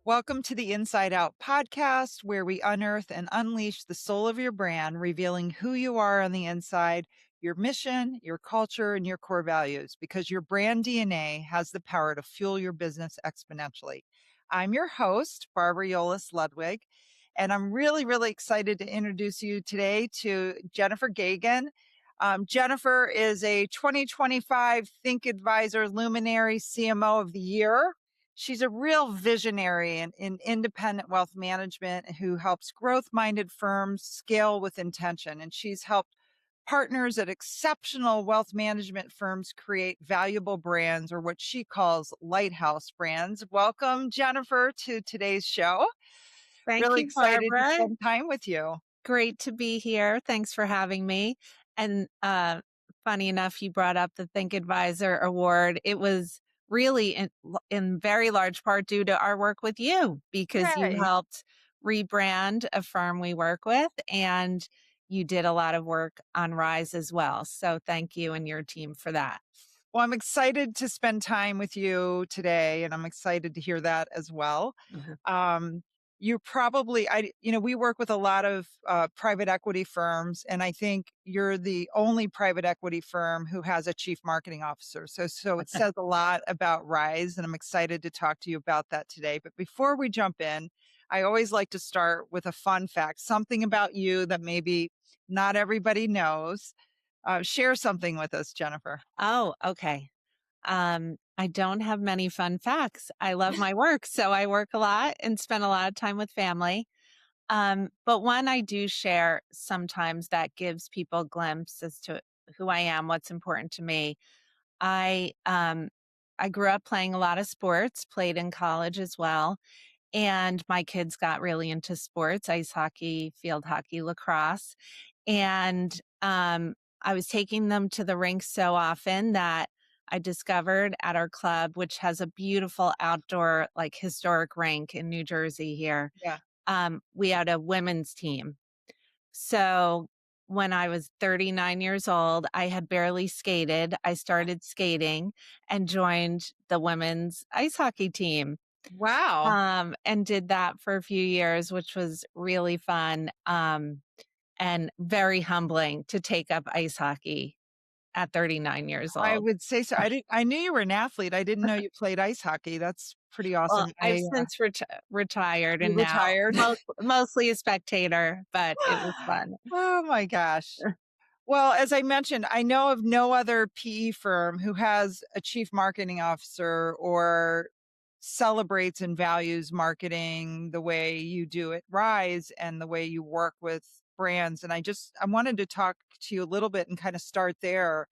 Welcome to the Inside Out Podcast, where we unearth and unleash the soul of your brand, revealing who you are on the inside, your mission, your culture, and your core values, because your brand DNA has the power to fuel your business exponentially. I'm your host, Barbara Yolles Ludwig, and I'm really excited to introduce you today to Jennifer Geoghegan. Jennifer is a 2025 Think Advisor Luminary CMO of the Year. She's a real visionary in independent wealth management who helps growth-minded firms scale with intention. And she's helped partners at exceptional wealth management firms create valuable brands, or what she calls Lighthouse brands. Welcome, Jennifer, to today's show. Thank Really you, excited to Barbara. spend time with you. Great to be here. Thanks for having me. And funny enough, you brought up the Think Advisor Award. It was really in very large part due to our work with you, because you Yay. helped rebrand a firm we work with, and you did a lot of work on Rise as well. So thank you and your team for that. Well, I'm excited to spend time with you today, and I'm excited to hear that as well. Mhm. You probably, we work with a lot of private equity firms, and I think you're the only private equity firm who has a chief marketing officer. So it says a lot about Rise, and I'm excited to talk to you about that today. But before we jump in, I always like to start with a fun fact, something about you that maybe not everybody knows. Share something with us, Jennifer. Oh, okay. I don't have many fun facts. I love my work, so I work a lot and spend a lot of time with family. But one I do share sometimes that gives people a glimpse as to who I am, what's important to me. I um, I grew up playing a lot of sports, played in college as well, and my kids got really into sports: ice hockey, field hockey, lacrosse, and I was taking them to the rink so often that I discovered at our club, which has a beautiful outdoor, like, historic rink in New Jersey here, Yeah. we had a women's team. So when I was 39 years old, I had barely skated. I started skating and joined the women's ice hockey team, Wow. and did that for a few years, which was really fun, and very humbling to take up ice hockey at 39 years I old. would say so. I knew you were an athlete. I didn't know you played ice hockey. That's pretty Well, awesome. I've since retired You and now retired? mostly a spectator, but it was fun. Oh my gosh. Well, as I mentioned, I know of no other PE firm who has a chief marketing officer or celebrates and values marketing the way you do at Rise and the way you work with brands. And I wanted to talk to you a little bit and kind of start there,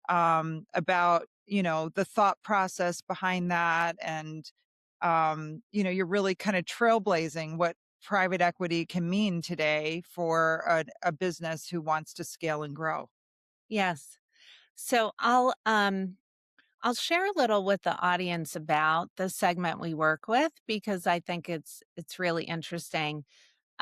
about, the thought process behind that. And, you're really kind of trailblazing what private equity can mean today for a business who wants to scale and grow. Yes. So I'll share a little with the audience about the segment we work with, because I think it's really interesting.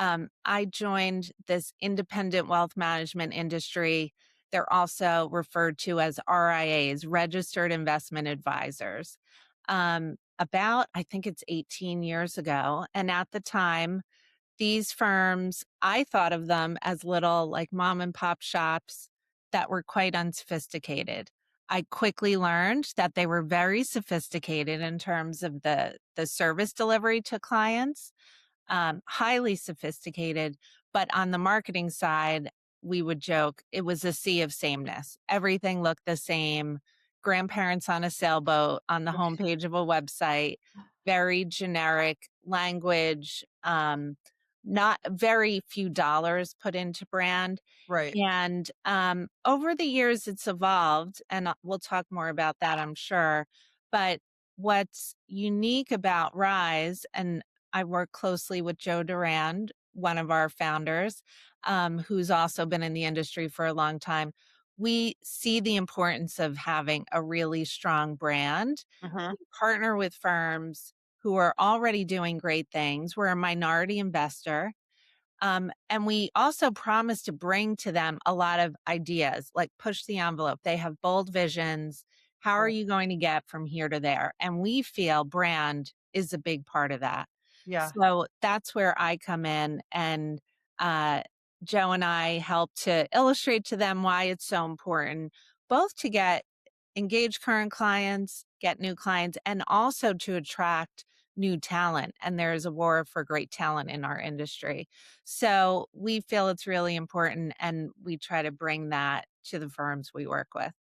I joined this independent wealth management industry. They're also referred to as RIAs, registered investment advisors. About, I think it's 18 years ago. And at the time, these firms, I thought of them as little, like, mom and pop shops that were quite unsophisticated. I quickly learned that they were very sophisticated in terms of the service delivery to clients, highly sophisticated. But on the marketing side, we would joke it was a sea of sameness. Everything looked the same. Grandparents on a sailboat on the homepage of a website, very generic language, not very few dollars put into brand. Right. And over the years, it's evolved, and we'll talk more about that, I'm sure. But what's unique about Rise, and I work closely with Joe Durand, one of our founders, who's also been in the industry for a long time. We see the importance of having a really strong brand. Mhm. We partner with firms who are already doing great things. We're a minority investor. And we also promise to bring to them a lot of ideas, like push the envelope. They have bold visions. How are Right. you going to get from here to there? And we feel brand is a big part of that. Yeah. So that's where I come in, and uh, Joe and I help to illustrate to them why it's so important, both to get engage current clients, get new clients, and also to attract new talent. And there's a war for great talent in our industry. So we feel it's really important, and we try to bring that to the firms we work with.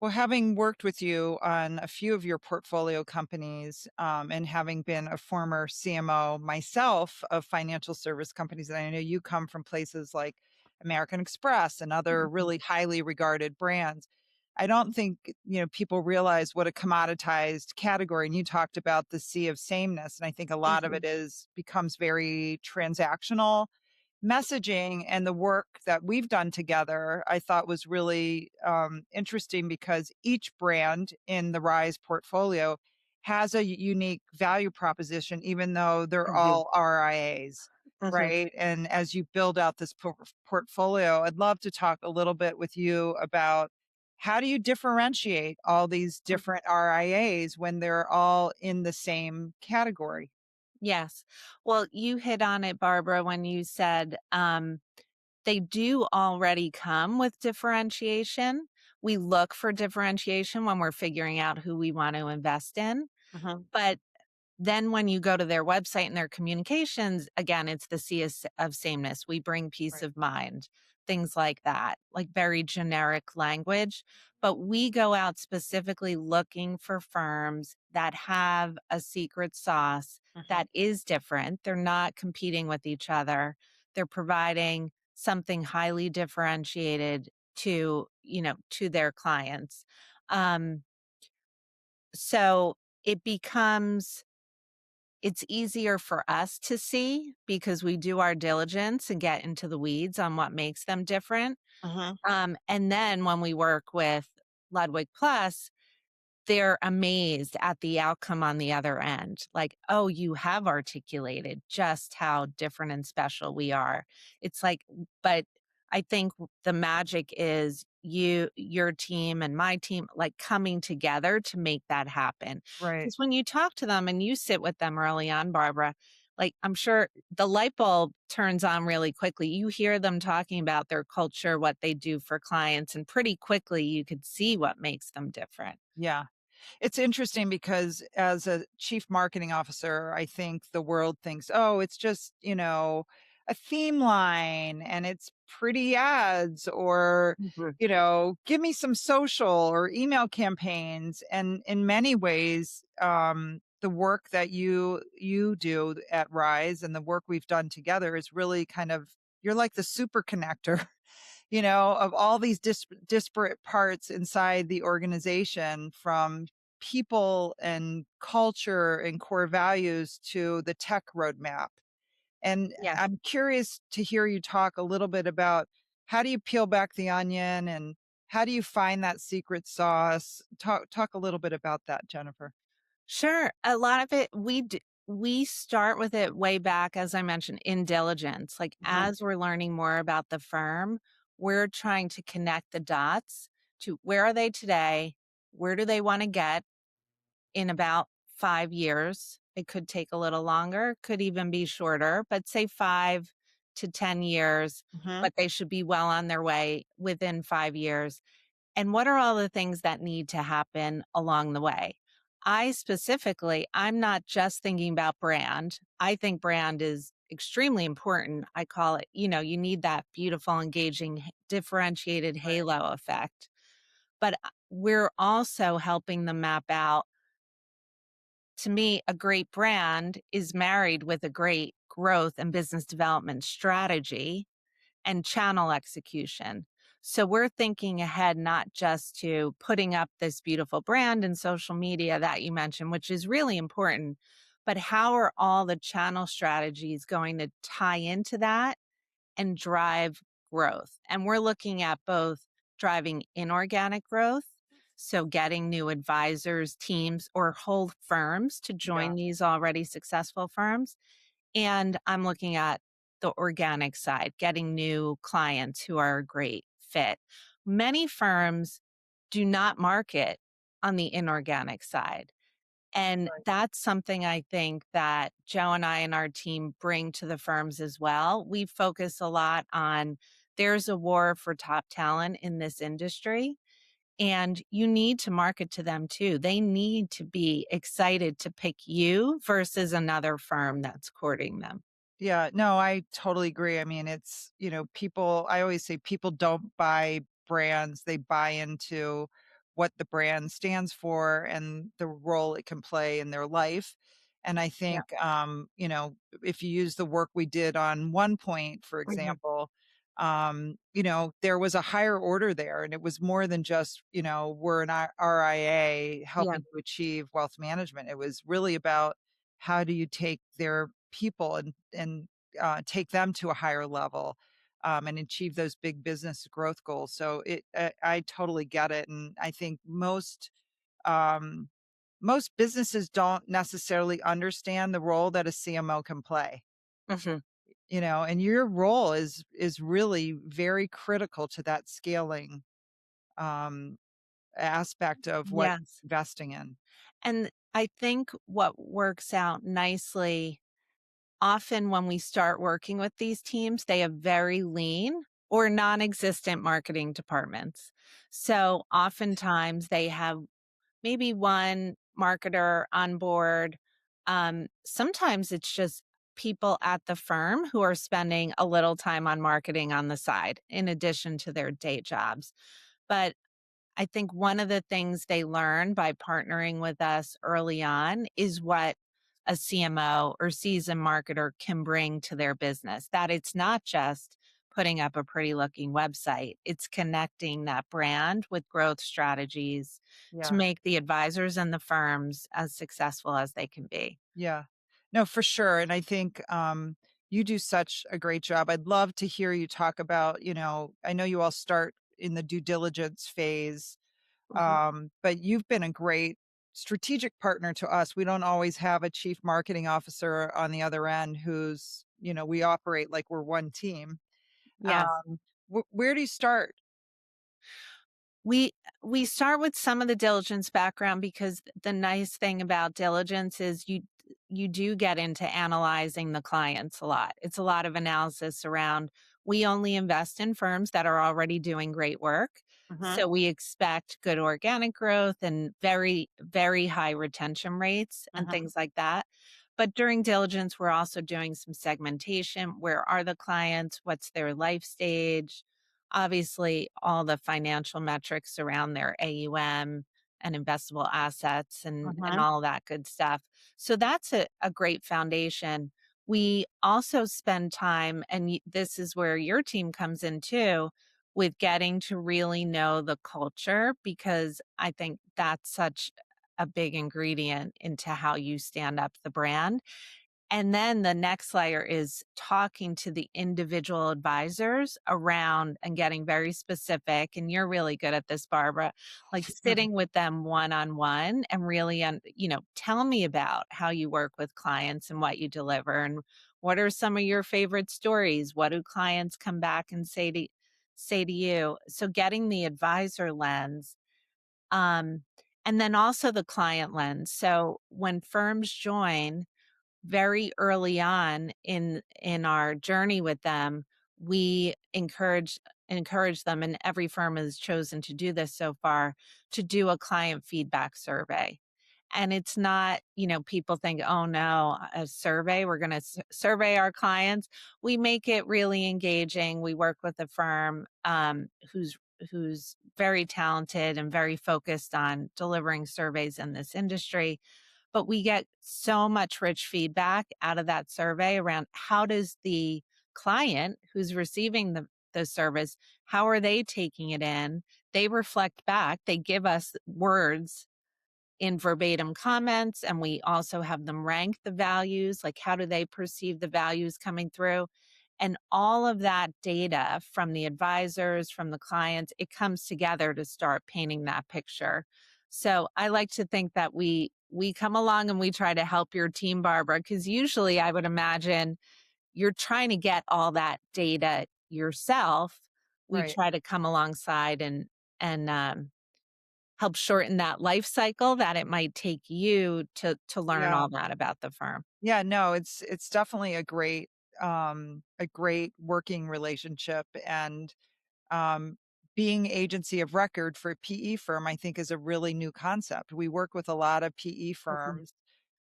Well, having worked with you on a few of your portfolio companies, and having been a former CMO myself of financial service companies, and I know you come from places like American Express and other Mhm. really highly regarded brands. I don't think, people realize what a commoditized category. And you talked about the sea of sameness. And I think a lot of Mhm. it becomes very transactional messaging. And the work that we've done together, I thought was really interesting because each brand in the Rise portfolio has a unique value proposition, even though they're Mhm. all RIAs. Mhm. Right. And as you build out this portfolio, I'd love to talk a little bit with you about how do you differentiate all these different RIAs when they're all in the same category? Yes. Well, you hit on it, Barbara, when you said they do already come with differentiation. We look for differentiation when we're figuring out who we want to invest in. Mhm. But then when you go to their website and their communications, again, it's the sea of sameness. We bring peace Right. of mind, things like that, like very generic language. But we go out specifically looking for firms that have a secret sauce Mhm. that is different. They're not competing with each other. They're providing something highly differentiated to their clients. Um, so it becomes it's easier for us to see because we do our diligence and get into the weeds on what makes them different. Mhm. And then when we work with Ludwig Plus, they're amazed at the outcome on the other end. Like, "Oh, you have articulated just how different and special we are." It's like but I think the magic is your team and my team, like, coming together to make that happen. Right. Because when you talk to them and you sit with them early on, Barbara, like, I'm sure the light bulb turns on really quickly. You hear them talking about their culture, what they do for clients, and pretty quickly you could see what makes them different. Yeah. It's interesting because as a chief marketing officer, I think the world thinks, oh, it's just, a theme line and it's pretty ads or, Mhm. give me some social or email campaigns. And in many ways, the work that you do at Rise and the work we've done together is really kind of you're like the super connector of all these disparate parts inside the organization from people and culture and core values to the tech roadmap. And Yeah. I'm curious to hear you talk a little bit about how do you peel back the onion and how do you find that secret sauce? Talk a little bit about that, Jennifer. Sure. A lot of it we start with it way back, as I mentioned, in diligence. Like Mhm. as we're learning more about the firm, we're trying to connect the dots to where are they today? Where do they want to get in about 5 years? It could take a little longer, could even be shorter, but say 5 to 10 years, Mhm. but they should be well on their way within 5 years. And what are all the things that need to happen along the way? I'm not just thinking about brand. I think brand is extremely important. I call it, you need that beautiful, engaging, differentiated Right. halo effect. But we're also helping them map out. To me, a great brand is married with a great growth and business development strategy and channel execution. So we're thinking ahead, not just to putting up this beautiful brand in social media that you mentioned, which is really important, but how are all the channel strategies going to tie into that and drive growth? And we're looking at both driving inorganic growth. So, getting new advisors, teams, or whole firms to Yeah. join these already successful firms, and I'm looking at the organic side, getting new clients who are a great fit. Many firms do not market on the inorganic side. And Right. that's something I think that Joe and I and our team bring to the firms as well. We focus a lot on there's a war for top talent in this industry, and you need to market to them too. They need to be excited to pick you versus another firm that's courting them. Yeah, no, I totally agree. I mean, it's, people, I always say people don't buy brands, they buy into what the brand stands for and the role it can play in their life. And I Yeah. think, if you use the work we did on One Point, for Mhm. example, there was a higher order there and it was more than just, we're an RIA Yeah. helping to achieve wealth management. It was really about how do you take their people and take them to a higher level, and achieve those big business growth goals. So I totally get it, and I think um, most businesses don't necessarily understand the role that a CMO can play. Mhm. And your role is really very critical to that scaling um, aspect of what Yes. investing in. And I think what works out nicely often when we start working with these teams, they have very lean or non-existent marketing departments. So oftentimes they have maybe one marketer on board. Sometimes it's just people at the firm who are spending a little time on marketing on the side in addition to their day jobs. But I think one of the things they learn by partnering with us early on is what a CMO or seasoned marketer can bring to their business. That it's not just putting up a pretty looking website, it's connecting that brand with growth strategies to Yeah. make the advisors and the firms as successful as they can be. Yeah. No, for sure, and I think, you do such a great job. I'd love to hear you talk about, I know you all start in the due diligence phase, Mhm. but you've been a great strategic partner to us. We don't always have a chief marketing officer on the other end who's, we operate like we're one team. Yes. Um, where do you start? We we start with some of the diligence background because the nice thing about diligence is you do get into analyzing the clients a lot. It's a lot of analysis around we only invest in firms that are already doing great work. Mhm, So we expect good organic growth and very, very high retention rates and mhm, things like that. But during diligence, we're also doing some segmentation. Where are the clients? What's their life stage? Obviously, all the financial metrics around their AUM and investable assets and mhm, all that good stuff. So that's a great foundation. We also spend time, and this is where your team comes in too, with getting to really know the culture, because I think that's such a big ingredient into how you stand up the brand. And then the next layer is talking to the individual advisors around and getting very specific. And you're really good at this, Barbara, like sitting with them one on one and really, tell me about how you work with clients and what you deliver. And what are some of your favorite stories? What do clients come back and say to you? So getting the advisor lens, um, and then also the client lens. So when firms join, very early on in our journey with them, we encourage them, and every firm has chosen to do this so far, to do a client feedback survey. And it's not, people think, oh no, a survey, we're going to survey our clients. We make it really engaging. We work with a firm who's very talented and very focused on delivering surveys in this industry, but we get so much rich feedback out of that survey around how does the client who's receiving the service, how are they taking it in? They reflect back, they give us words in verbatim comments, and we also have them rank the values, like how do they perceive the values coming through? And all of that data from the advisors, from the clients, it comes together to start painting that picture. So I like to think that we come along and we try to help your team, Barbara, because usually I would imagine you're trying to get all that data yourself. We right. try to come alongside and help shorten that life cycle that it might take you to learn Yeah. all that about the firm. Yeah, no, it's definitely a great working relationship, and um, being agency of record for a PE firm, I think, is a really new concept. We work with a lot of PE Mhm. firms,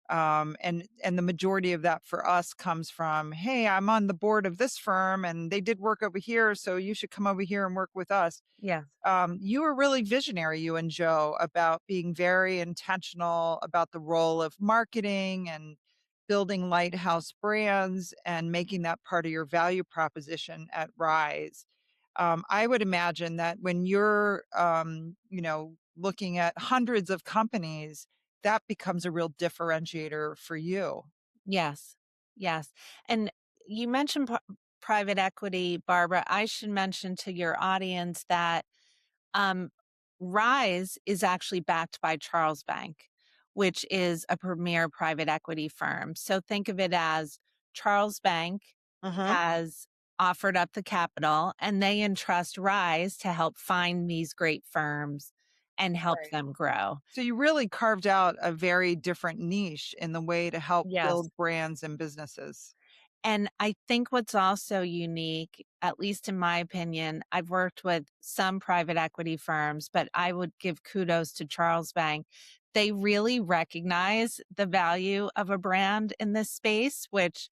and the majority of that for us comes from, "Hey, I'm on the board of this firm, and they did work over here, so you should come over here and work with us." Yes. You were really visionary, you and Joe, about being very intentional about the role of marketing and building lighthouse brands and making that part of your value proposition at Rise. I would imagine that when you're, looking at hundreds of companies, that becomes a real differentiator for you. Yes. Yes. And you mentioned private equity, Barbara. I should mention to your audience that Um, Rise is actually backed by Charles Bank, which is a premier private equity firm. So think of it as Charles Bank Mhm. has offered up the capital and they entrust Rise to help find these great firms and help Right. them grow. So you really carved out a very different niche in the way to help Yes. build brands and businesses. And I think what's also unique, at least in my opinion, I've worked with some private equity firms, but I would give kudos to Charles Bank. They really recognize the value of a brand in this space, which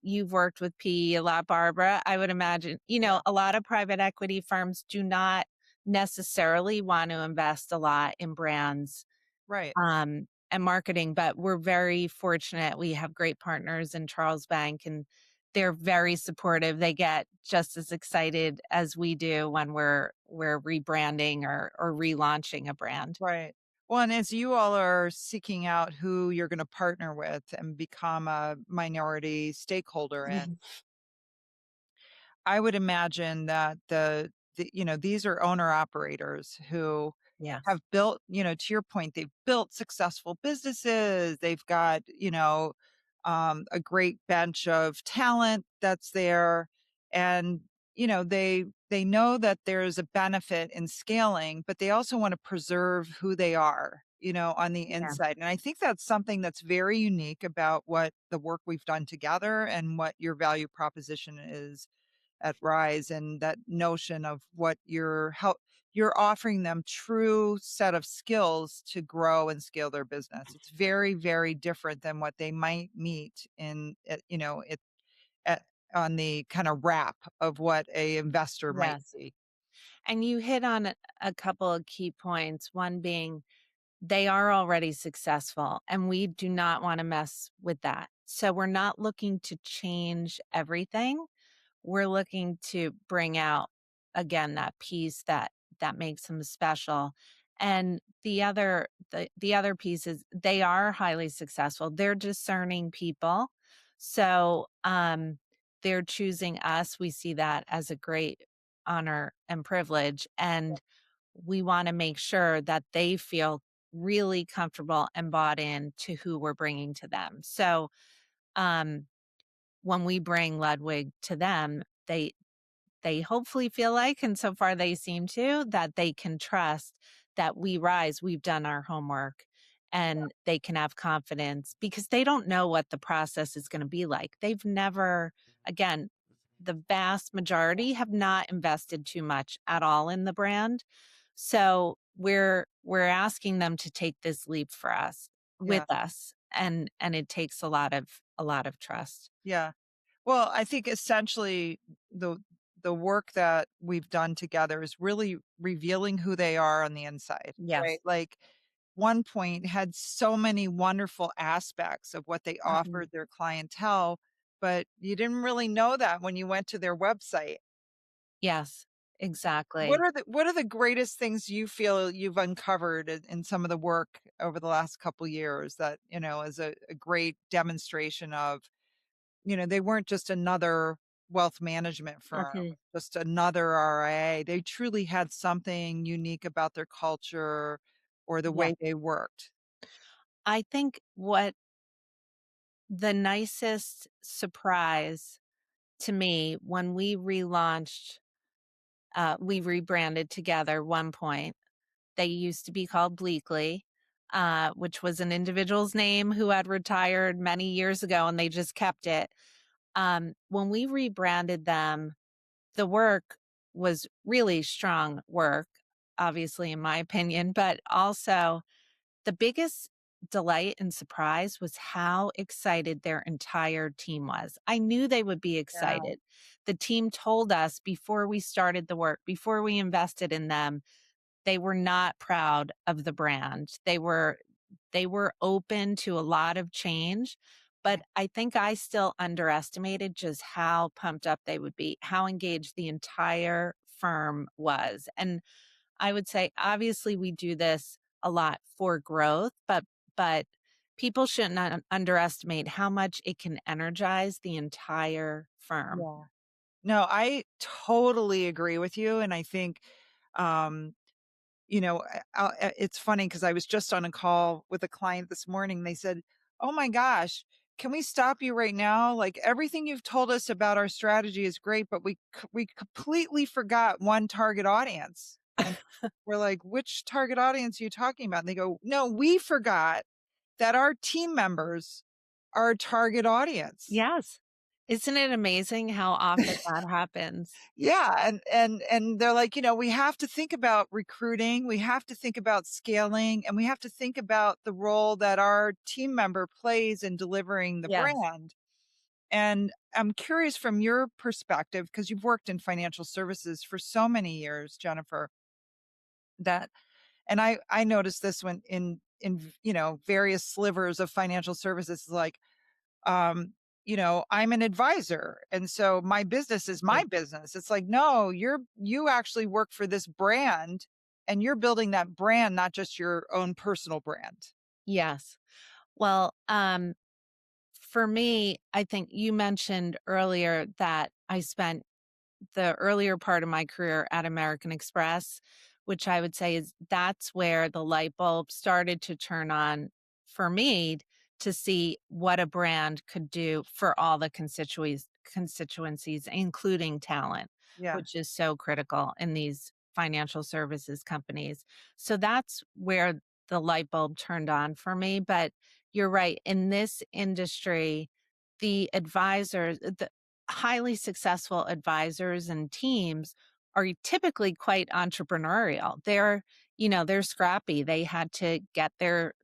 you've worked with PE a lot, Barbara. I would imagine, Yeah. a lot of private equity firms do not necessarily want to invest a lot in brands Right. and marketing, but we're very fortunate. We have great partners in Charles Bank and they're very supportive. They get just as excited as we do when we're rebranding or relaunching a brand. Right. Well, and as you all are seeking out who you're gonna partner with and become a minority stakeholder in, Mhm. I would imagine that these are owner operators who Yes. have built, to your point, they've built successful businesses. They've got, a great bench of talent that's there. And, they know that there's a benefit in scaling, but they also want to preserve who they are, on the Yeah. inside. And I think that's something that's very unique about what the work we've done together and what your value proposition is at Rise, and that notion of what you're offering them true set of skills to grow and scale their business. It's very, very different than what they might meet at, on the kind of wrap of what a investor might Yes. see. And you hit on a couple of key points. One being they are already successful and we do not want to mess with that. So we're not looking to change everything. We're looking to bring out again that piece that makes them special. And the other piece is they are highly successful. They're discerning people. So they're choosing us. We see that as a great honor and privilege. And we want to make sure that they feel really comfortable and bought in to who we're bringing to them. So um when we bring Ludwig to them, they hopefully feel like, and so far they seem to, that they can trust that we Rise, we've done our homework and they can have confidence because they don't know what the process is going to be like. They've never, again, the vast majority have not invested too much at all in the brand. So we're asking them to take this leap for us with Yeah. us and it takes a lot of trust. Yeah. Well, I think essentially the the work that we've done together is really revealing who they are on the inside, right? Yes. Like, One Point had so many wonderful aspects of what they Mhm. offered their clientele, but you didn't really know that when you went to their website. Yes, exactly. What are the greatest things you feel you've uncovered in some of the work over the last couple years that, is a great demonstration of, they weren't just another wealth management firm, Mhm. just another RIA. They truly had something unique about their culture or the Yeah. way they worked. I think what the nicest surprise to me when we relaunched, we rebranded together One Point. They used to be called Bleakley, which was an individual's name who had retired many years ago, and they just kept it. When we rebranded them, the work was really strong work, obviously, in my opinion, but also the biggest delight and surprise was how excited their entire team was. I knew they would be Yeah. excited. The team told us before we started the work, before we invested in them, they were not proud of the brand. They were open to a lot of change, but I think I still underestimated just how pumped up they would be, how engaged the entire firm was. And I would say obviously we do this a lot for growth, but people shouldn't underestimate how much it can energize the entire firm. Yeah. No, I totally agree with you, and I think, um, it's funny because I was just on a call with a client this morning. They said, "Oh my gosh, can we stop you right now? Like, everything you've told us about our strategy is great, but we completely forgot one target audience." And we're like, "Which target audience are you talking about?" And they go, "No, we forgot that our team members are a target audience." Yes. Isn't it amazing how often that happens? Yeah, and they're like, we have to think about recruiting, we have to think about scaling, and we have to think about the role that our team member plays in delivering the Yes. brand. And I'm curious from your perspective, because you've worked in financial services for so many years, Jennifer, that and I noticed this when in various slivers of financial services, like I'm an advisor. And so my business is my Right. business. It's like, no, you actually work for this brand and you're building that brand, not just your own personal brand. Yes. Well, for me, I think you mentioned earlier that I spent the earlier part of my career at American Express, which I would say is that's where the light bulb started to turn on for me to see what a brand could do for all the constituencies, including talent, Yeah. which is so critical in these financial services companies. So that's where the light bulb turned on for me. But you're right. In this industry, the advisors, the highly successful advisors and teams are typically quite entrepreneurial. They're scrappy. They had to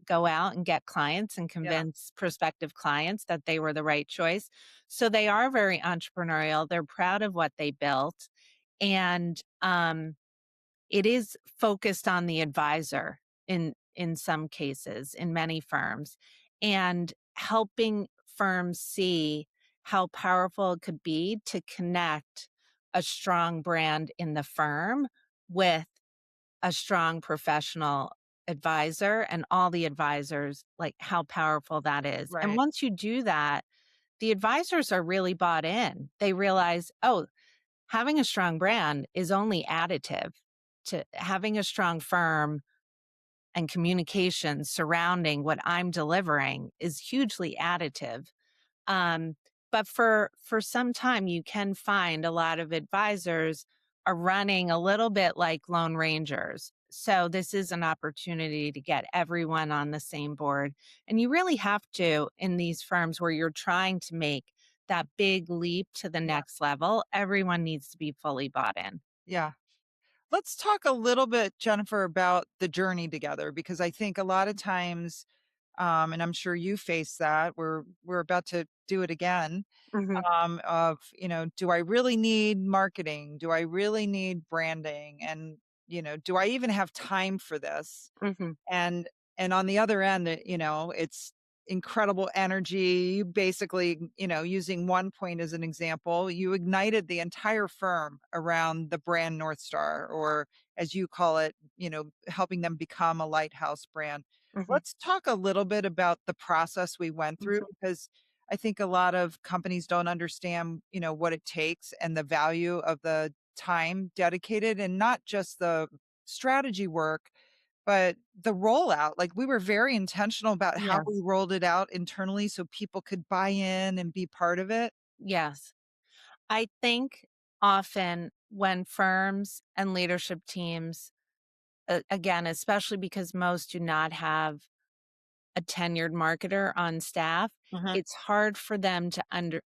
go out and get clients and Yeah. convince prospective clients that they were the right choice. So they are very entrepreneurial. They're proud of what they built. And it is focused on the advisor in some cases, in many firms, and helping firms see how powerful it could be to connect a strong brand in the firm with a strong professional advisor and all the advisors, like how powerful that is. And Right. once you do that, the advisors are really bought in. They realize, oh, having a strong brand is only additive to having a strong firm, and communication surrounding what I'm delivering is hugely additive. Um, but for some time, you can find a lot of advisors are running a little bit like lone rangers. So this is an opportunity to get everyone on the same board. And you really have to in these firms where you're trying to make that big leap to the Yeah. next level. Everyone needs to be fully bought in. Yeah. Let's talk a little bit, Jennifer, about the journey together, because I think a lot of times, and I'm sure you face that, we're about to do it again. Hmm. Of, do I really need marketing? Do I really need branding? And, do I even have time for this? Hmm. And on the other end, it's incredible energy. You basically, using one point as an example, you ignited the entire firm around the brand North Star, or as you call it, helping them become a lighthouse brand. Hmm. Let's talk a little bit about the process we went through, Hmm. because I think a lot of companies don't understand, what it takes and the value of the time dedicated, and not just the strategy work, but the rollout. Like, we were very intentional about how we Yes. rolled it out internally so people could buy in and be part of it. Yes. I think often when firms and leadership teams again, especially because most do not have a tenured marketer on staff, Mhm. it's hard for them to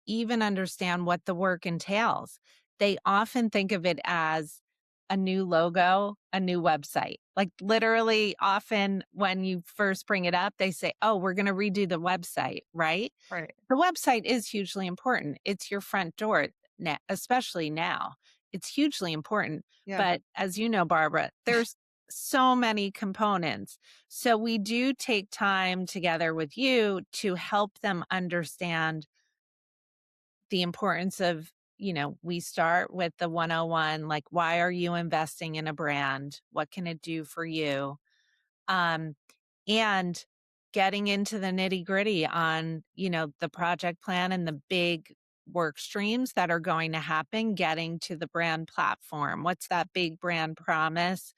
even understand what the work entails. They often think of it as a new logo, a new website. Like literally often when you first bring it up, they say, "Oh, we're going to redo the website," right? Right. The website is hugely important. It's your front door, especially now. It's hugely important. Yeah. But as you know, Barbara, there's so many components. So we do take time together with you to help them understand the importance of, we start with the 101, like, why are you investing in a brand? What can it do for you? Um, and getting into the nitty-gritty on, the project plan and the big work streams that are going to happen, getting to the brand platform. What's that big brand promise?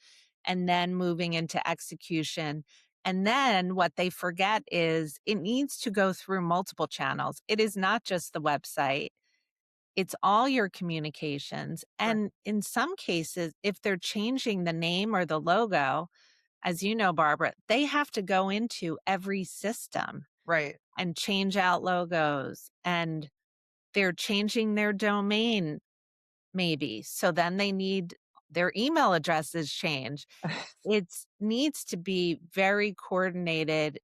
And then moving into execution. And then what they forget is it needs to go through multiple channels. It is not just the website. It's all your communications. Right. And in some cases, if they're changing the name or the logo, as you know, Barbara, they have to go into every system Right. and change out logos, and they're changing their domain maybe. So then they need their email addresses changed. It needs to be very coordinated,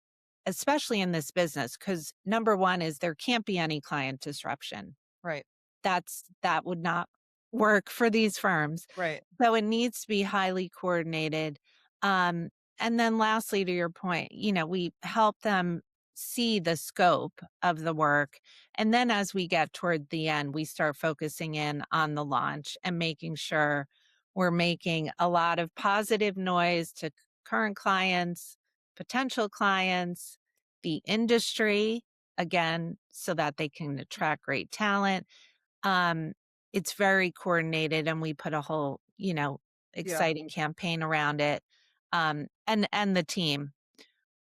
especially in this business, because number one is there can't be any client disruption. Right. That would not work for these firms. Right. So it needs to be highly coordinated. Um, and then lastly, to your point, we help them see the scope of the work. And then as we get toward the end, we start focusing in on the launch and making sure we're making a lot of positive noise to current clients, potential clients, the industry, again, so that they can attract great talent. um, it's very coordinated and we put a whole, Yeah. exciting campaign around it. And the team,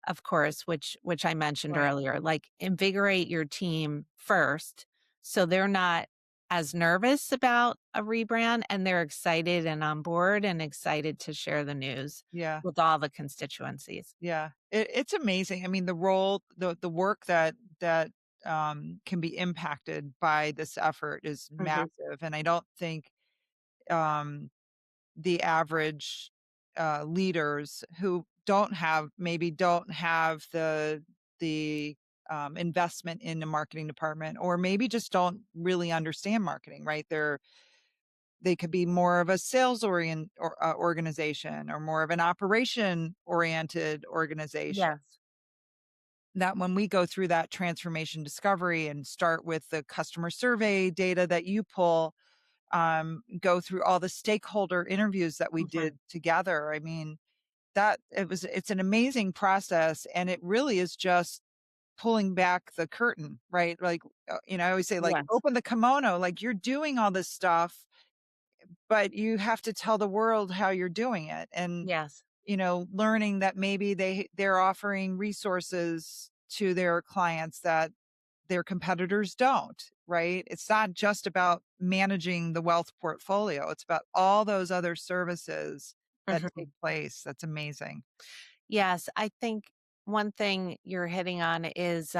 of course, which I mentioned Right. earlier, like invigorate your team first so they're not as nervous about a rebrand and they're excited and on board and excited to share the news Yeah. with all the constituencies. Yeah. It's amazing. I mean, the role, the work that can be impacted by this effort is Mhm. massive, and I don't think um, the average leaders who don't have the investment in the marketing department, or maybe just don't really understand marketing. Right? They could be more of a sales organization, or more of an operation oriented organization. Yes. That when we go through that transformation discovery and start with the customer survey data that you pull, go through all the stakeholder interviews that we Mhm. did together. I mean, it's an amazing process, and it really is just pulling back the curtain, right? Like, I always say, like, Yes. open the kimono, like you're doing all this stuff, but you have to tell the world how you're doing it. And, Yes. learning that maybe they're offering resources to their clients that their competitors don't, right? It's not just about managing the wealth portfolio. It's about all those other services that take Mhm. place. That's amazing. Yes, I think one thing you're hitting on is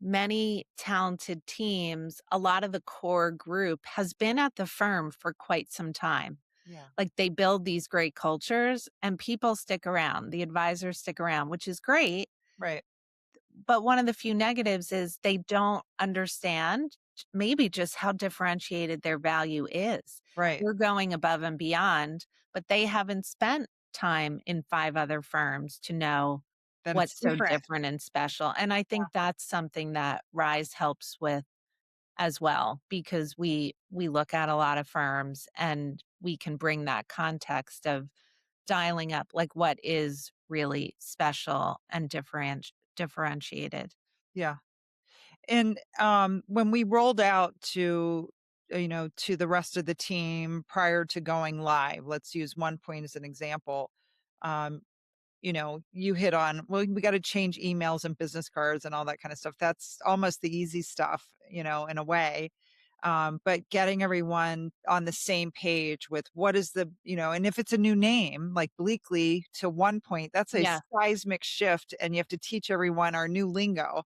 many talented teams, a lot of the core group has been at the firm for quite some time. Yeah. Like they build these great cultures and people stick around, the advisors stick around, which is great. Right. But one of the few negatives is they don't understand maybe just how differentiated their value is. Right. They're going above and beyond, but they haven't spent time in 5 other firms to know That it's what's so different. different and special. And I think that's something that Rise helps with as well, because we look at a lot of firms and we can bring that context of dialing up like what is really special and differentiated. Yeah. And when we rolled out to the rest of the team prior to going live, let's use one point as an example. Um, you hit on, well, we got to change emails and business cards and all that kind of stuff. That's almost the easy stuff, in a way. But getting everyone on the same page with what is and if it's a new name like Bleakley to one point, that's a Yeah. seismic shift, and you have to teach everyone our new lingo.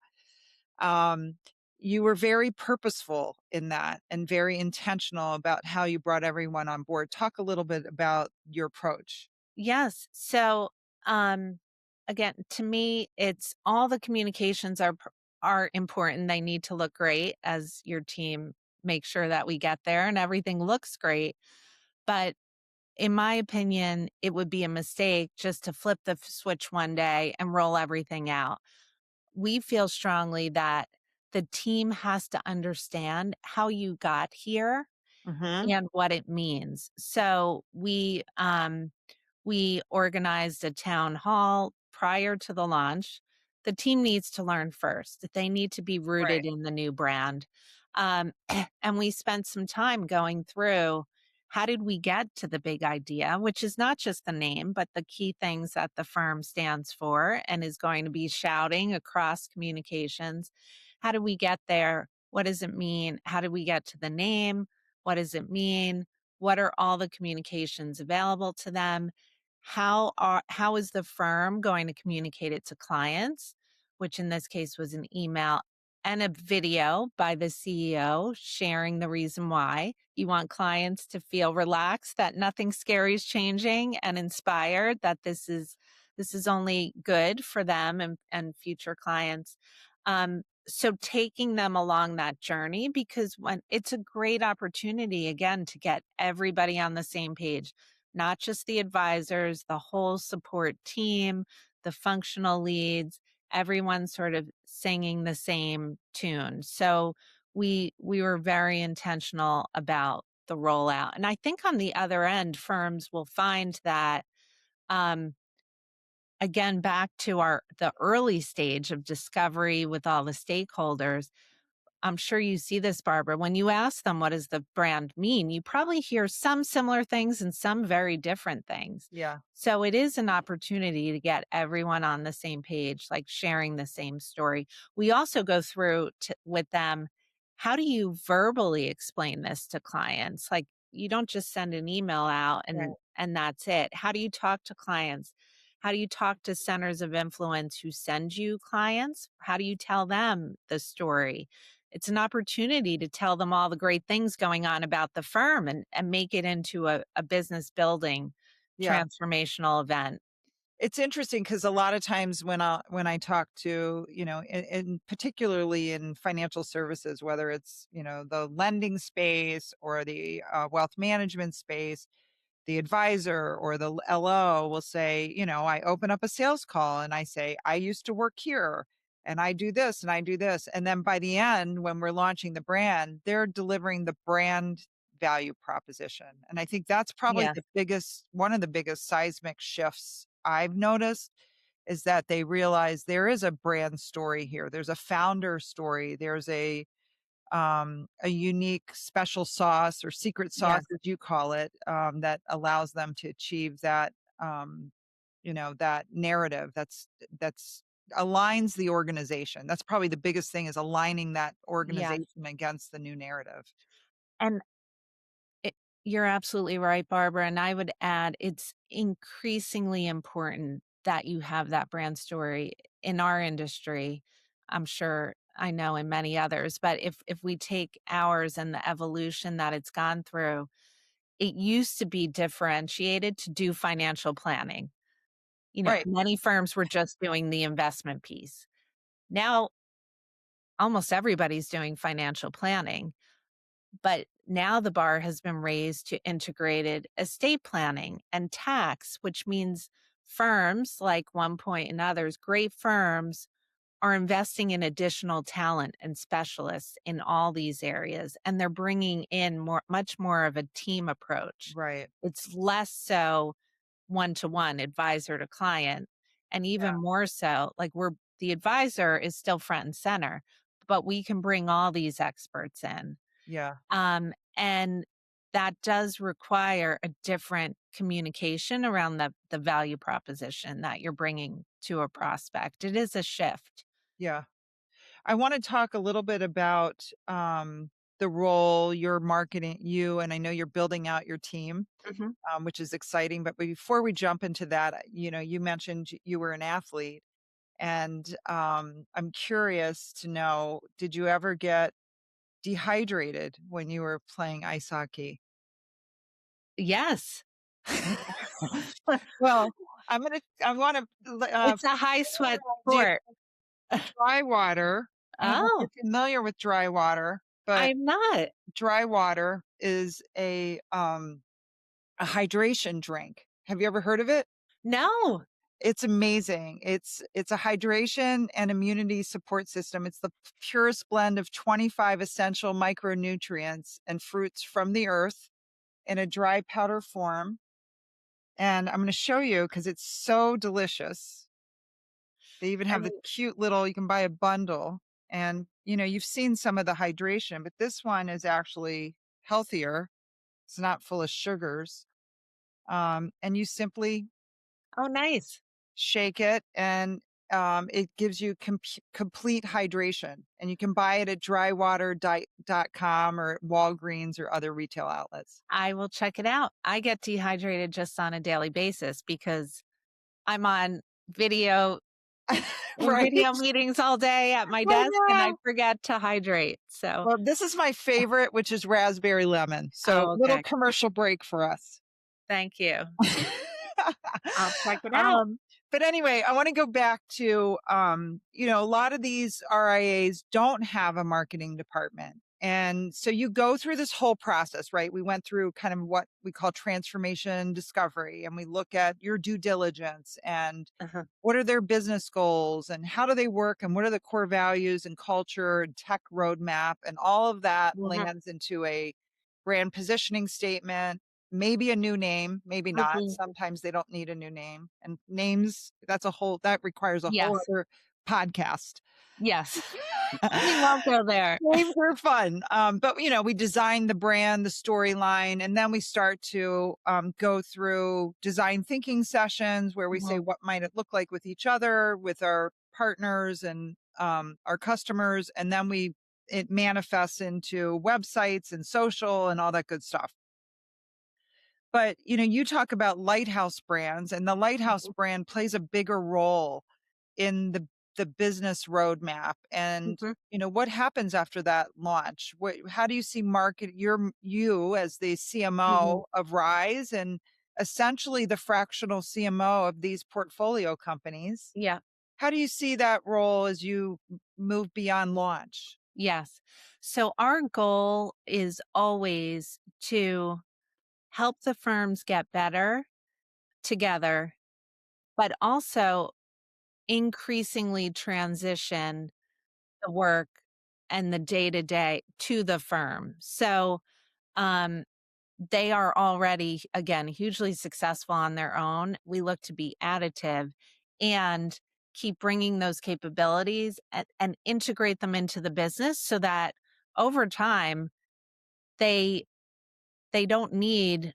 Um, you were very purposeful in that and very intentional about how you brought everyone on board. Talk a little bit about your approach. Yes. So, um, again, to me, it's all the communications are important. They need to look great as your team make sure that we get there and everything looks great. But in my opinion, it would be a mistake just to flip the switch one day and roll everything out. We feel strongly that the team has to understand how you got here Mhm. and what it means. So we organized a town hall prior to the launch. The team needs to learn first. They need to be Right. rooted in the new brand. And we spent some time going through how did we get to the big idea, which is not just the name, but the key things that the firm stands for and is going to be shouting across communications. How did we get there? What does it mean? How did we get to the name? What does it mean? What are all the communications available to them? How is the firm going to communicate it to clients, which in this case was an email and a video by the CEO sharing the reason why. You want clients to feel relaxed that nothing scary is changing and inspired that this is only good for them and future clients. So taking them along that journey, because when it's a great opportunity again to get everybody on the same page, not just the advisors, the whole support team, the functional leads, everyone sort of singing the same tune. So we were very intentional about the rollout. And I think on the other end, firms will find that um, again, back to the early stage of discovery with all the stakeholders, I'm sure you see this, Barbara. When you ask them what does the brand mean, you probably hear some similar things and some very different things. Yeah. So it is an opportunity to get everyone on the same page, like sharing the same story. We also go through with them, how do you verbally explain this to clients? Like you don't just send an email out Right. and that's it. How do you talk to clients? How do you talk to centers of influence who send you clients? How do you tell them the story? It's an opportunity to tell them all the great things going on about the firm and make it into a business building Yeah. transformational event. It's interesting because a lot of times when I talk to, in particularly in financial services, whether it's, the lending space or the wealth management space, the advisor or the LO will say, I open up a sales call and I say, I used to work here and I do this and I do this. And then by the end, when we're launching the brand, they're delivering the brand value proposition. And I think that's probably Yes, one of the biggest seismic shifts I've noticed is that they realize there is a brand story here. There's a founder story. There's a unique special sauce or secret sauce, yes, as you call it, that allows them to achieve that, that narrative that's aligns the organization. That's probably the biggest thing is aligning that yes. organization against the new narrative. And it, you're absolutely right, Barbara. And I would add it's increasingly important that you have that brand story in our industry. I'm sure I know in many others, but if we take ours and the evolution that it's gone through, it used to be differentiated to do financial planning. Right. Many firms were just doing the investment piece. Now, almost everybody's doing financial planning, but now the bar has been raised to integrated estate planning and tax, which means firms like One Point and others, great firms, are investing in additional talent and specialists in all these areas, and they're bringing in much more of a team approach. Right. It's less so one-to-one advisor to client, and even Yeah. more so, like, the advisor is still front and center, but we can bring all these experts in. Yeah. And that does require a different communication around the value proposition that you're bringing to a prospect. It is a shift. Yeah. I want to talk a little bit about the role you're marketing you, and I know you're building out your team, Mhm. which is exciting. But before we jump into that, you mentioned you were an athlete, and I'm curious to know, did you ever get dehydrated when you were playing ice hockey? Yes. Well, I want to It's a high sweat do sport. dry water. I don't know if Oh, you're familiar with dry water, but I'm not. dry water is a hydration drink. Have you ever heard of it? No. It's amazing. It's a hydration and immunity support system. It's the purest blend of 25 essential micronutrients and fruits from the earth in a dry powder form. And I'm going to show you because it's so delicious. They even I have the mean, cute little, you can buy a bundle. And, you've seen some of the hydration, but this one is actually healthier. It's not full of sugars. And you simply oh, nice. shake it, and it gives you complete hydration. And you can buy it at drywater.com or at Walgreens or other retail outlets. I will check it out. I get dehydrated just on a daily basis because I'm on video in Right? video meetings all day at my I desk, and I know. forget to hydrate. So, Well, this is my favorite, which is raspberry lemon. So, oh, little okay. commercial break for us. Thank you. I'll check it out. um, but anyway, I want to go back to, a lot of these RIAs don't have a marketing department. And so you go through this whole process, right? We went through kind of what we call transformation discovery, and we look at your due diligence and Uh-huh. what are their business goals and how do they work and what are the core values and culture and tech roadmap, and all of that Mhm. lands into a brand positioning statement, maybe a new name, maybe not. Mhm. Sometimes they don't need a new name. And names, that requires a whole Yes. other podcast. Yes. We won't go there. Names are fun. But we design the brand, the storyline, and then we start to go through design thinking sessions where we say, Mhm. what might it look like with each other, with our partners and our customers, and then it manifests into websites and social and all that good stuff. But, you talk about lighthouse brands, and the lighthouse Mhm. brand plays a bigger role in the business roadmap. And, Mhm. what happens after that launch? How do you see you as the Mhm. CMO of Rise and essentially the fractional CMO of these portfolio companies? Yeah. How do you see that role as you move beyond launch? Yes. So our goal is always to help the firms get better together, but also increasingly transition the work and the day to day to the firm. So, um, they are already, again, hugely successful on their own. We look to be additive and keep bringing those capabilities and integrate them into the business so that over time they they don't need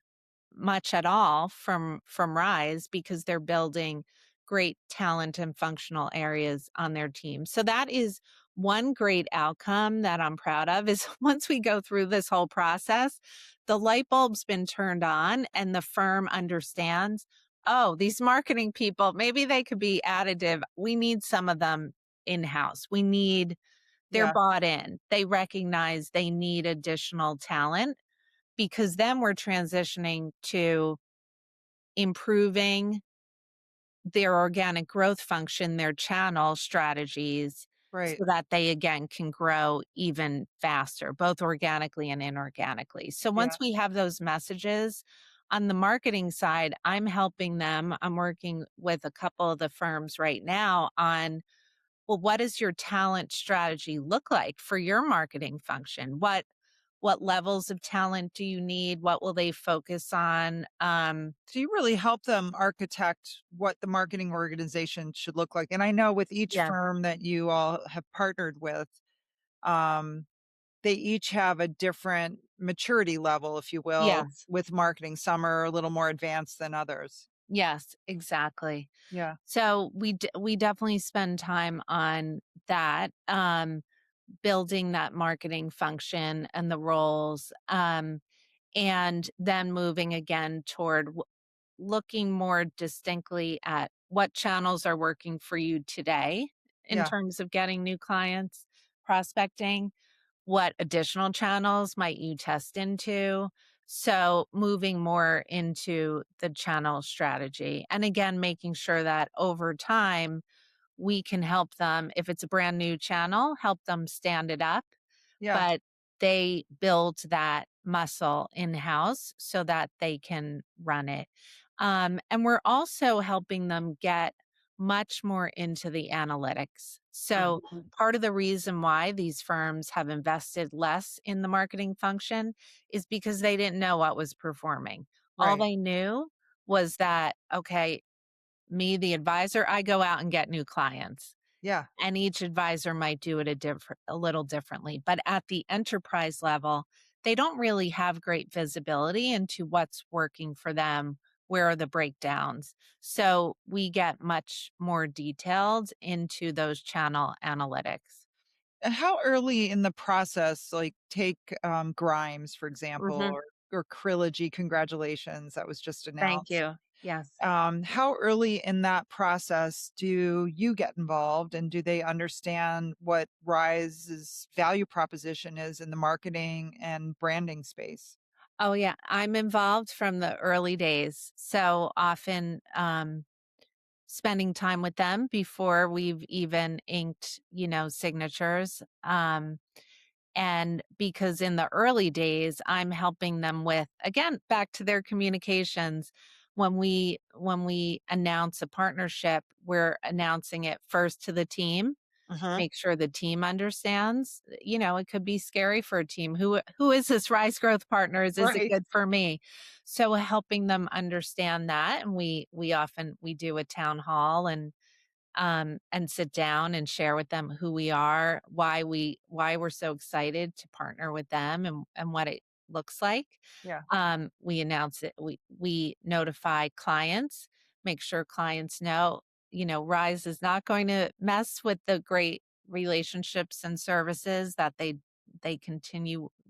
much at all from Rise because they're building great talent and functional areas on their team. So that is one great outcome that I'm proud of is once we go through this whole process, the light bulb's been turned on and the firm understands, oh, these marketing people, maybe they could be additive. We need some of them in-house. They're Yeah, bought in. They recognize they need additional talent because then we're transitioning to improving their organic growth function, their channel strategies, right. so that they again can grow even faster, both organically and inorganically. So Yeah. once we have those messages on the marketing side, I'm helping them. I'm working with a couple of the firms right now on, well, what does your talent strategy look like for your marketing function? What levels of talent do you need? What will they focus on? So you really help them architect what the marketing organization should look like. And I know with each Yeah. firm that you all have partnered with, um, they each have a different maturity level, if you will, Yes. with marketing. Some are a little more advanced than others. Yes, exactly. Yeah. So we definitely spend time on that. building that marketing function and the roles, and then moving again toward looking more distinctly at what channels are working for you today in Yeah. terms of getting new clients, prospecting, what additional channels might you test into? So, moving more into the channel strategy. And again, making sure that over time, we can help them. If it's a brand new channel, help them stand it up, Yeah. but they build that muscle in house so that they can run it. And we're also helping them get much more into the analytics. So, Mhm. part of the reason why these firms have invested less in the marketing function is because they didn't know what was performing. All Right. they knew was that, okay, me, the advisor, I go out and get new clients. Yeah. And each advisor might do it a little differently. But at the enterprise level, they don't really have great visibility into what's working for them. Where are the breakdowns? So we get much more detailed into those channel analytics. And how early in the process, like take Grimes, for example, Mhm. or Trilogy, congratulations, that was just Thank announced. you. Yes. How early in that process do you get involved and do they understand what Rise's value proposition is in the marketing and branding space? Oh, yeah. I'm involved from the early days. So often, spending time with them before we've even inked, signatures. And because in the early days, I'm helping them with, again, back to their communications. When we announce a partnership, we're announcing it first to the team, Uh-huh. make sure the team understands. It could be scary for a team. Who is this Rise Growth Partners? Is it Right. good for me? So helping them understand that. And we do a town hall and sit down and share with them who we are, why we're so excited to partner with them and what it looks like. Yeah. We announce it, we notify clients, make sure clients know, Rise is not going to mess with the great relationships and services that they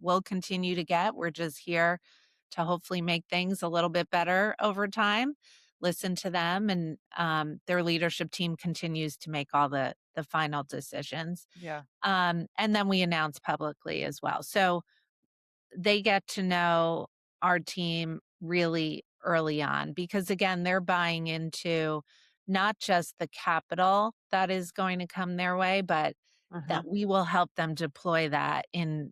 will continue to get. We're just here to hopefully make things a little bit better over time, listen to them, and their leadership team continues to make all the final decisions. Yeah. And then we announce publicly as well. So they get to know our team really early on because again, they're buying into not just the capital that is going to come their way, but Uh-huh. that we will help them deploy that in,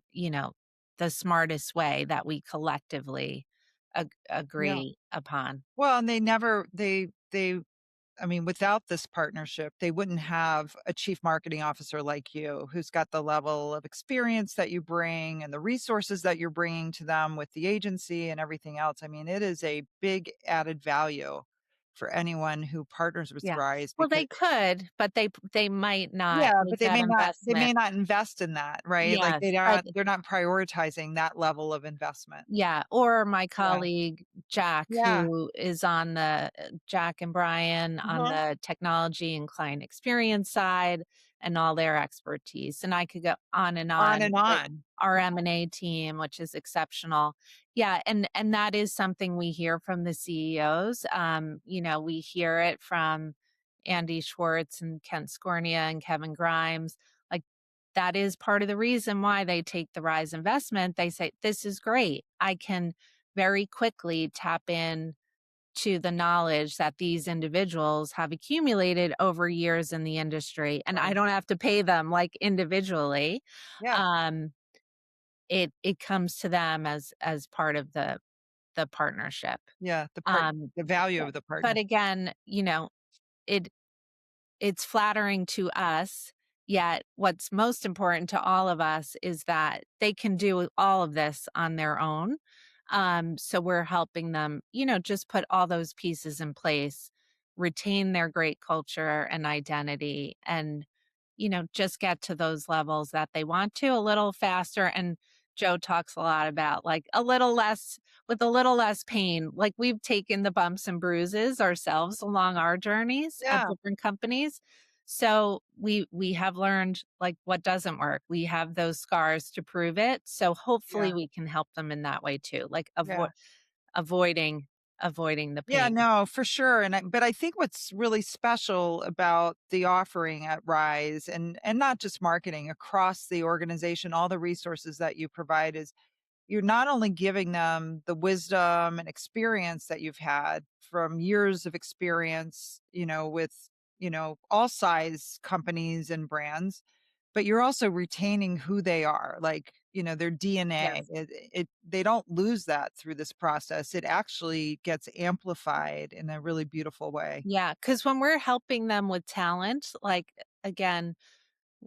the smartest way that we collectively Yeah. agree upon. Well, and they I mean, without this partnership, they wouldn't have a chief marketing officer like you who's got the level of experience that you bring and the resources that you're bringing to them with the agency and everything else. I mean, it is a big added value for anyone who partners with Yeah. Rise Well, because they could, but they might not yeah, but make that they may investment. not invest in that, right? Like Yes, but they're not prioritizing that level of investment. yeah, or my Yeah. colleague Jack, Yeah. who is on the Jack and Brian on Uh-huh. the technology and client experience side and all their expertise. And I could go on, On and like on. our Yeah. M&A team, which is exceptional. Yeah, and that is something we hear from the CEOs. We hear it from Andy Schwartz and Kent Scornia and Kevin Grimes. Like that is part of the reason why they take the Rise investment. They say, this is great. I can very quickly tap in to the knowledge that these individuals have accumulated over years in the industry, and I Right. don't have to pay them like individually. Yeah. Um, it comes to them as part of the partnership. Yeah. Um, The value but of the but partnership. again, it it's flattering to us, yet what's most important to all of us is that they can do all of this on their own. So we're helping them, just put all those pieces in place, retain their great culture and identity, and, just get to those levels that they want to a little faster. And Joe talks a lot about like a little less with a little less pain. Like we've taken the bumps and bruises ourselves along our journeys at Yeah. different companies. So we have learned like what doesn't work. We have those scars to prove it. So hopefully Yeah. we can help them in that way too, like Yeah. avoiding avoiding the Yeah, pain. no, for sure, but I think what's really special about the offering at Rise and not just marketing, across the organization, all the resources that you provide is you're not only giving them the wisdom and experience that you've had from years of experience, with, all size companies and brands, but you're also retaining who they are, like, their DNA. Yes. They don't lose that through this process. It actually gets amplified in a really beautiful way. Yeah, because when we're helping them with talent, like, again,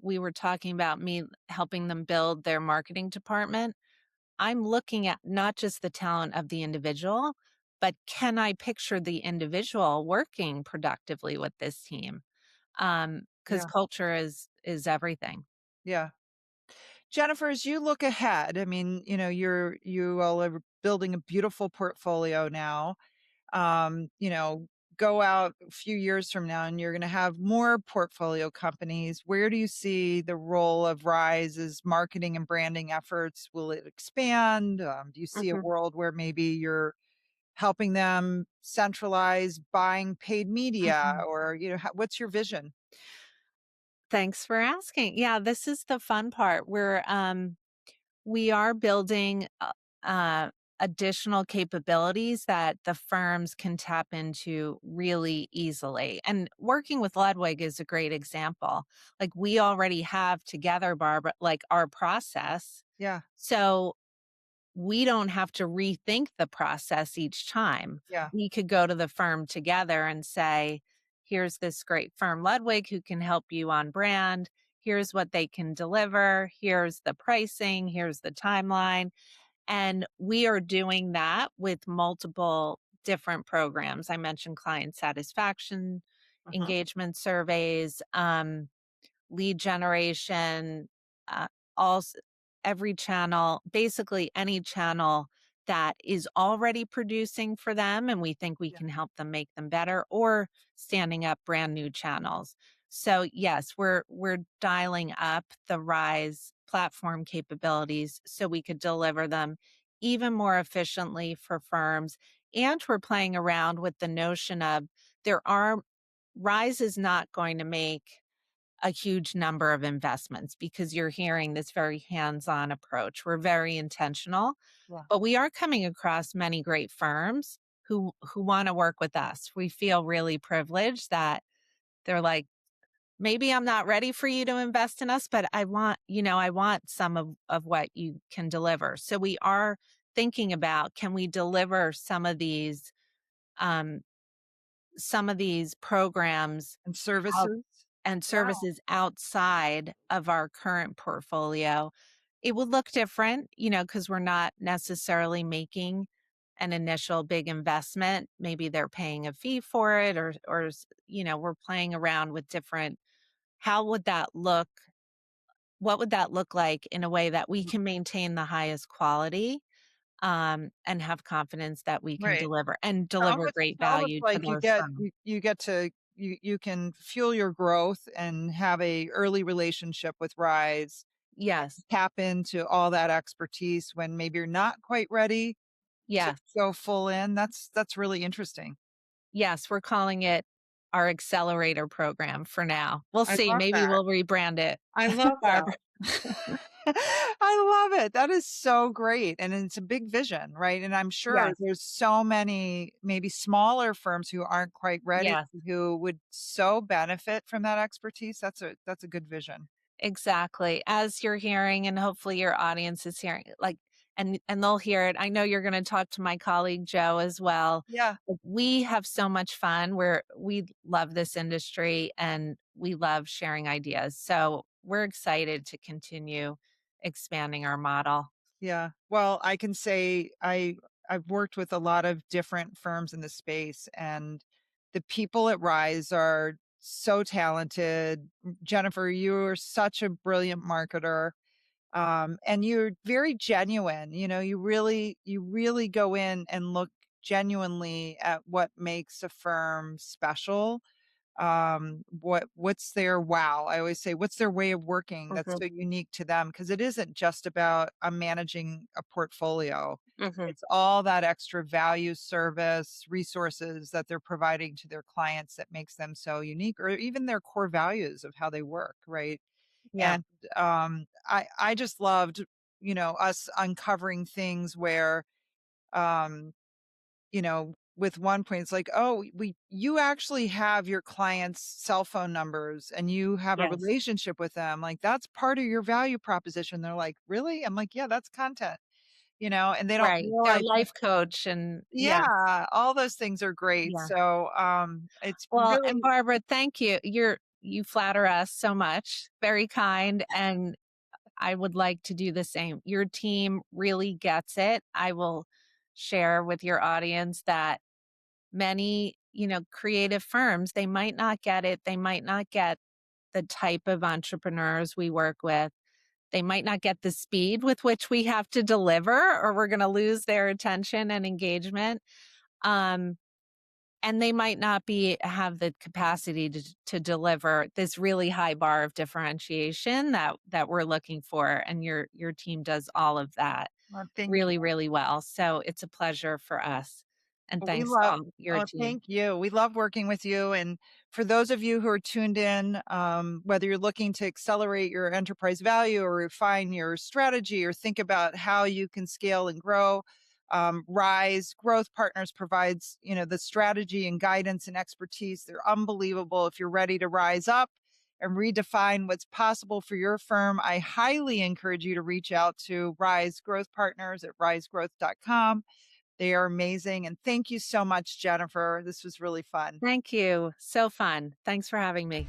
we were talking about me helping them build their marketing department. I'm looking at not just the talent of the individual, but can I picture the individual working productively with this team? Because Yeah. culture is everything. Yeah. Jennifer, as you look ahead, I mean, you all are building a beautiful portfolio now. You know, go out a few years from now and you're going to have more portfolio companies. Where do you see the role of Rise's marketing and branding efforts? Will it expand? Do you see a Mhm, world where maybe you're helping them centralize buying paid media, mhm. or, what's your vision? Thanks for asking. Yeah, this is the fun part. We are building, additional capabilities that the firms can tap into really easily, and working with Ludwig is a great example. Like, we already have together, Barbara, like, our process, Yeah. so we don't have to rethink the process each time. Yeah. We could go to the firm together and say, "Here's this great firm, Ludwig, who can help you on brand. Here's what they can deliver. Here's the pricing. Here's the timeline." And we are doing that with multiple different programs. I mentioned client satisfaction, Uh-huh. engagement surveys, lead generation, uh, all every channel, basically any channel that is already producing for them, and we think we Yeah. can help them make them better, or standing up brand new channels. So yes, we're dialing up the Rise platform capabilities so we could deliver them even more efficiently for firms. And we're playing around with the notion of there are Rise is not going to make a huge number of investments because you're hearing this very hands-on approach. We're very intentional, Yeah. but we are coming across many great firms who want to work with us. We feel really privileged that they're like, maybe I'm not ready for you to invest in us, but I want some of what you can deliver. So we are thinking about, can we deliver um some of these programs And out services? and Wow. services outside of our current portfolio. It would look different, because we're not necessarily making an initial big investment. Maybe they're paying a fee for it, we're playing around with different. How would that look? What would that look like in a way that we can maintain the highest quality, and have confidence that we can Right. deliver great It's almost value to like those firms? you get to you can fuel your growth and have a early relationship with Rise, Yes. tap into all that expertise when maybe you're not quite ready to Yes. go full in. That's really interesting. Yes, we're calling it our accelerator program for now. We'll I see, love maybe that. we'll rebrand it, I love Barbara. that. I love it. That is so great, and it's a big vision, right? And I'm sure Yes, there's so many maybe smaller firms who aren't quite ready, yes, who would so benefit from that expertise. That's a good vision. exactly. As you're hearing, and hopefully your audience is hearing, like, and they'll hear it. I know you're gonna talk to my colleague Joe as well. Yeah, We have so much fun. We love this industry and we love sharing ideas. So we're excited to continue expanding our model. yeah. Well, I can say I've worked with a lot of different firms in the space, and the people at Rise are so talented. Jennifer, you are such a brilliant marketer. And you're very genuine, you really go in and look genuinely at what makes a firm special. what's their wow. I always say, what's their way of working that's Mhm. so unique to them? Because it isn't just about managing a portfolio. Mhm. It's all that extra value, service, resources that they're providing to their clients that makes them so unique, or even their core values of how they work, right? Yeah. And I just loved, us uncovering things where, um, with one point, it's like, oh, you actually have your clients' cell phone numbers and you have a Yes. relationship with them. Like that's part of your value proposition. They're like, really? I'm like, yeah, that's content, and they don't Right. Their realize that. life coach and yeah, Yeah, all those things are great. yeah. So it's Well, and really Barbara, thank you. You flatter us so much. Very kind, and I would like to do the same. Your team really gets it. I will share with your audience that many, creative firms, they might not get it. They might not get the type of entrepreneurs we work with. They might not get the speed with which we have to deliver, or we're going to lose their attention and engagement. Um, and they might not be have the capacity to deliver this really high bar of differentiation that we're looking for. And your team does all of that thank you. really, really well. So it's a pleasure for us. And We thanks to love all your Oh, team. thank you. We love working with you. And for those of you who are tuned in, whether you're looking to accelerate your enterprise value or refine your strategy or think about how you can scale and grow, Rise Growth Partners provides, the strategy and guidance and expertise. They're unbelievable. If you're ready to rise up and redefine what's possible for your firm, I highly encourage you to reach out to Rise Growth Partners at risegrowth.com. They are amazing. And thank you so much, Jennifer. This was really fun. Thank you. So fun. Thanks for having me.